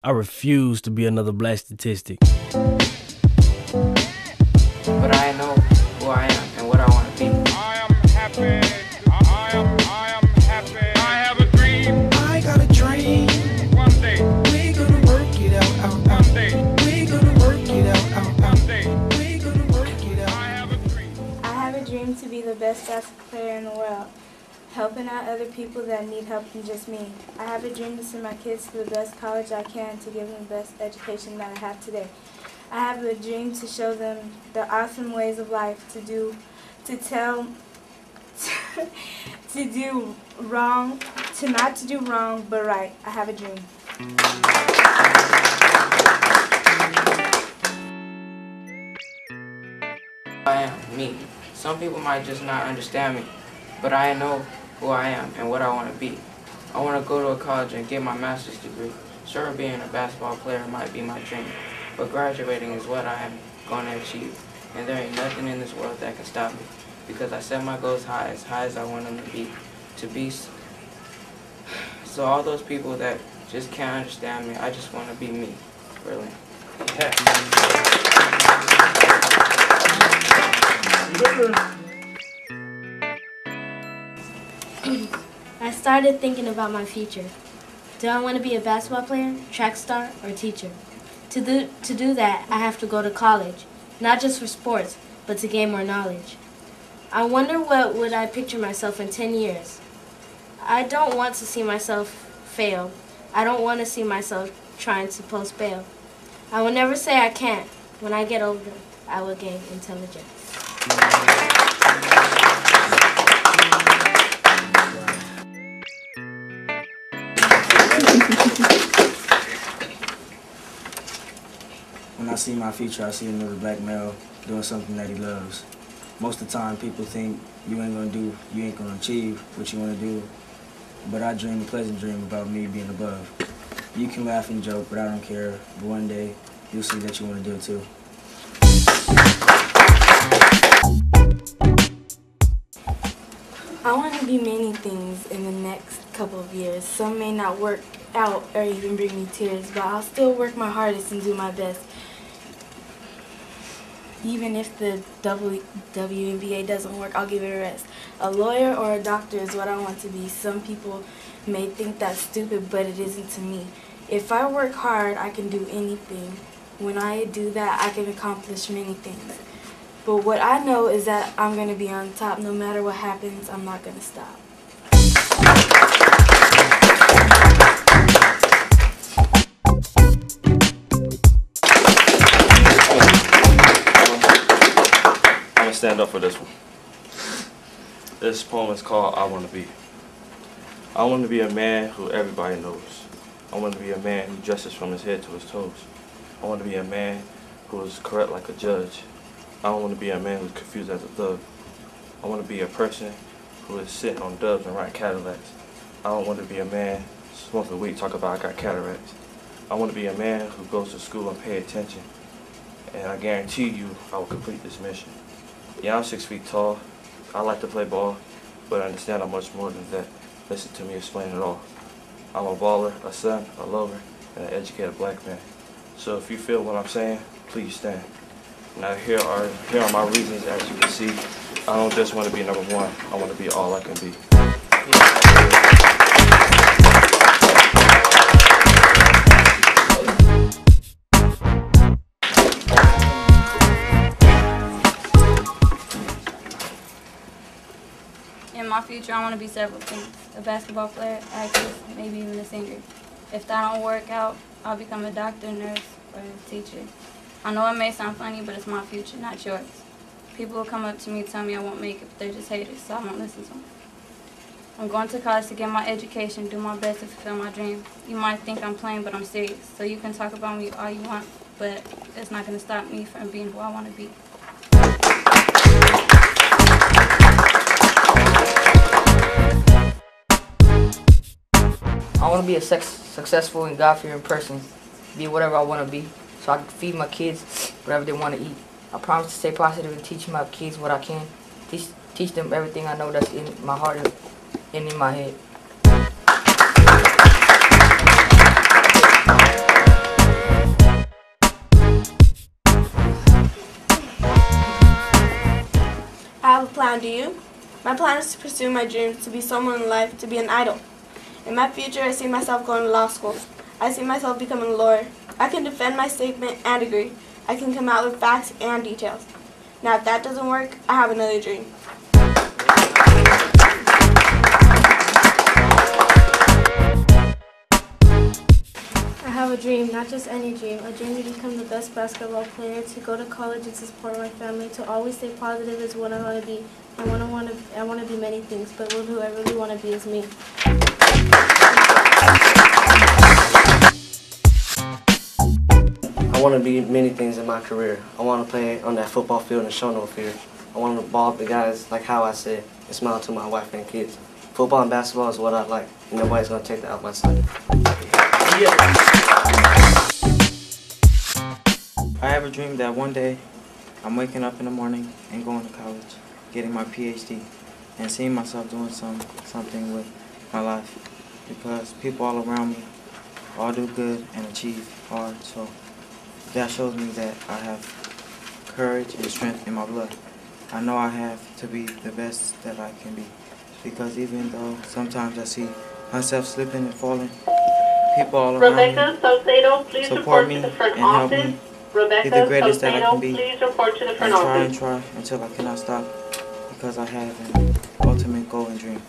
I refuse to be another black statistic. But I know who I am and what I want to be. I am happy. I am happy. I have a dream. I got a dream. One day. We're gonna work it out. One day. We're gonna work it out. One day. We're gonna work it I out. have a dream. I have a dream to be the best basketball player in the world, helping out other people that need help than just me. I have a dream to send my kids to the best college I can to give them the best education that I have today. I have a dream to show them the awesome ways of life, to do wrong, to not to do wrong, but right. I have a dream. I am me. Some people might just not understand me, but I know who I am and what I want to be. I want to go to a college and get my master's degree. Sure, being a basketball player might be my dream, but graduating is what I am going to achieve. And there ain't nothing in this world that can stop me, because I set my goals high as I want them to be. So all those people that just can't understand me, I just want to be me, really. Yeah. I started thinking about my future. Do I want to be a basketball player, track star, or teacher? To do that, I have to go to college, not just for sports, but to gain more knowledge. I wonder what would I picture myself in 10 years. I don't want to see myself fail. I don't want to see myself trying to post bail. I will never say I can't. When I get older, I will gain intelligence. When I see my future, I see another black male doing something that he loves. Most of the time, people think you ain't gonna achieve what you wanna do, but I dream a pleasant dream about me being above. You can laugh and joke, but I don't care, but one day, you'll see that you wanna do it too. I want to be many things in the next couple of years. Some may not work out or even bring me tears, but I'll still work my hardest and do my best. Even if the WNBA doesn't work, I'll give it a rest. A lawyer or a doctor is what I want to be. Some people may think that's stupid, but it isn't to me. If I work hard, I can do anything. When I do that, I can accomplish many things. But what I know is that I'm going to be on top. No matter what happens, I'm not going to stop. I'm gonna stand up for this one. This poem is called I Want to Be. I want to be a man who everybody knows. I want to be a man who dresses from his head to his toes. I want to be a man who is correct like a judge. I don't want to be a man who's confused as a thug. I want to be a person who is sitting on dubs and riding Cadillacs. I don't want to be a man smoking weed talk about I got cataracts. I want to be a man who goes to school and pay attention. And I guarantee you I will complete this mission. Yeah, I'm 6 feet tall. I like to play ball, but I understand I'm much more than that. Listen to me explain it all. I'm a baller, a son, a lover, and an educated black man. So if you feel what I'm saying, please stand. Now here are my reasons. As you can see, I don't just want to be number one. I want to be all I can be. In my future, I want to be several things. A basketball player, actress, maybe even a singer. If that don't work out, I'll become a doctor, nurse, or a teacher. I know it may sound funny, but it's my future, not yours. People will come up to me and tell me I won't make it, but they're just haters, so I won't listen to them. I'm going to college to get my education, do my best to fulfill my dream. You might think I'm playing, but I'm serious. So you can talk about me all you want, but it's not going to stop me from being who I want to be. I want to be a successful and God-fearing person, be whatever I want to be, so I can feed my kids whatever they want to eat. I promise to stay positive and teach my kids what I can, teach them everything I know that's in my heart and in my head. do you? My plan is to pursue my dream, to be someone in life, to be an idol. In my future, I see myself going to law school. I see myself becoming a lawyer. I can defend my statement and agree. I can come out with facts and details. Now, if that doesn't work, I have another dream. I have a dream, not just any dream, a dream to become the best basketball player, to go to college and to support my family, to always stay positive is what I want to be. I want to be many things, but who I really want to be is me. I want to be many things in my career. I want to play on that football field and show no fear. I want to ball up the guys like how I said and smile to my wife and kids. Football and basketball is what I like, and nobody's going to take that out my son. I have a dream that one day I'm waking up in the morning and going to college, getting my PhD, and seeing myself doing something with my life, because people all around me all do good and achieve hard, so that shows me that I have courage and strength in my blood. I know I have to be the best that I can be, because even though sometimes I see myself slipping and falling, people all around me support me and help me be the greatest that I can be, and try until I cannot stop, because I have an ultimate goal and dream.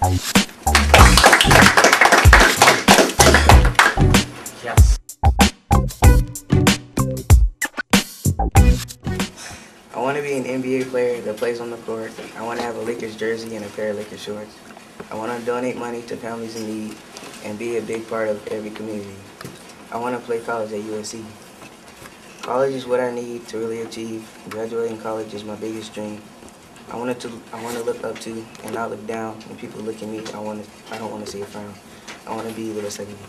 Yes. I want to be an NBA player that plays on the court. I want to have a Lakers jersey and a pair of Lakers shorts. I want to donate money to families in need and be a big part of every community. I want to play college at USC. College is what I need to really achieve. Graduating college is my biggest dream. I want to look up to and not look down. When people look at me, I don't want to see a frown. I want to be the best I can be.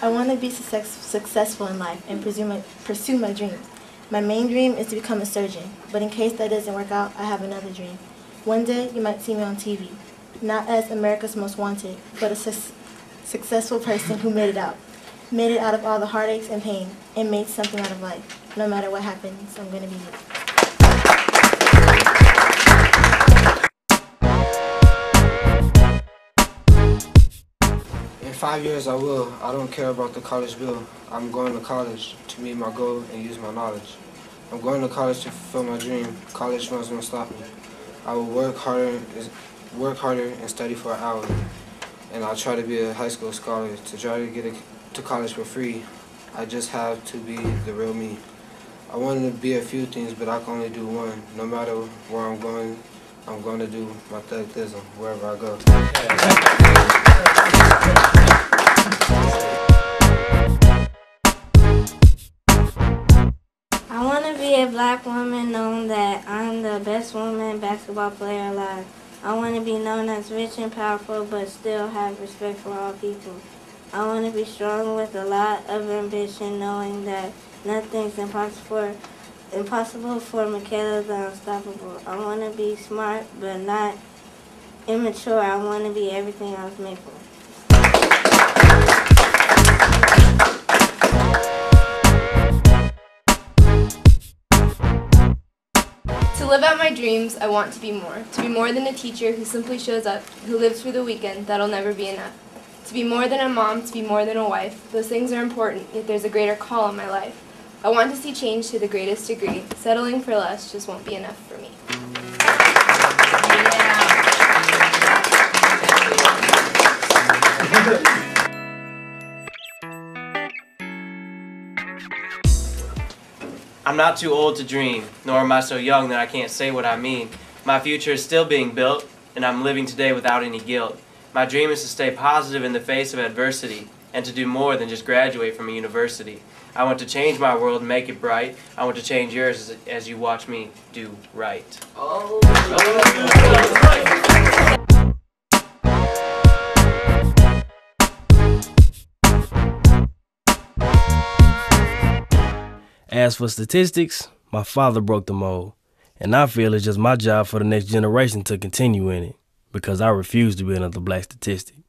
I want to be successful in life and pursue my dreams. My main dream is to become a surgeon, but in case that doesn't work out, I have another dream. One day, you might see me on TV, not as America's Most Wanted, but a successful person who made it out of all the heartaches and pain, and made something out of life. No matter what happens, I'm going to be here. In 5 years, I will. I don't care about the college bill. I'm going to college to meet my goal and use my knowledge. I'm going to college to fulfill my dream. College funds won't stop me. I will work harder and study for an hour. And I'll try to be a high school scholar. To try to get to college for free, I just have to be the real me. I want to be a few things, but I can only do one. No matter where I'm going to do my thuggism wherever I go. I want to be a black woman known that I'm the best woman basketball player alive. I want to be known as rich and powerful but still have respect for all people. I want to be strong with a lot of ambition, knowing that nothing's impossible for Michaela the Unstoppable. I want to be smart but not immature. I want to be everything I was made for. To live out my dreams, I want to be more than a teacher who simply shows up, who lives for the weekend. That'll never be enough. To be more than a mom, to be more than a wife. Those things are important, yet there's a greater call in my life. I want to see change to the greatest degree. Settling for less just won't be enough for me. I'm not too old to dream, nor am I so young that I can't say what I mean. My future is still being built, and I'm living today without any guilt. My dream is to stay positive in the face of adversity, and to do more than just graduate from a university. I want to change my world and make it bright. I want to change yours as you watch me do right. As for statistics, my father broke the mold, and I feel it's just my job for the next generation to continue in it, because I refuse to be another black statistic.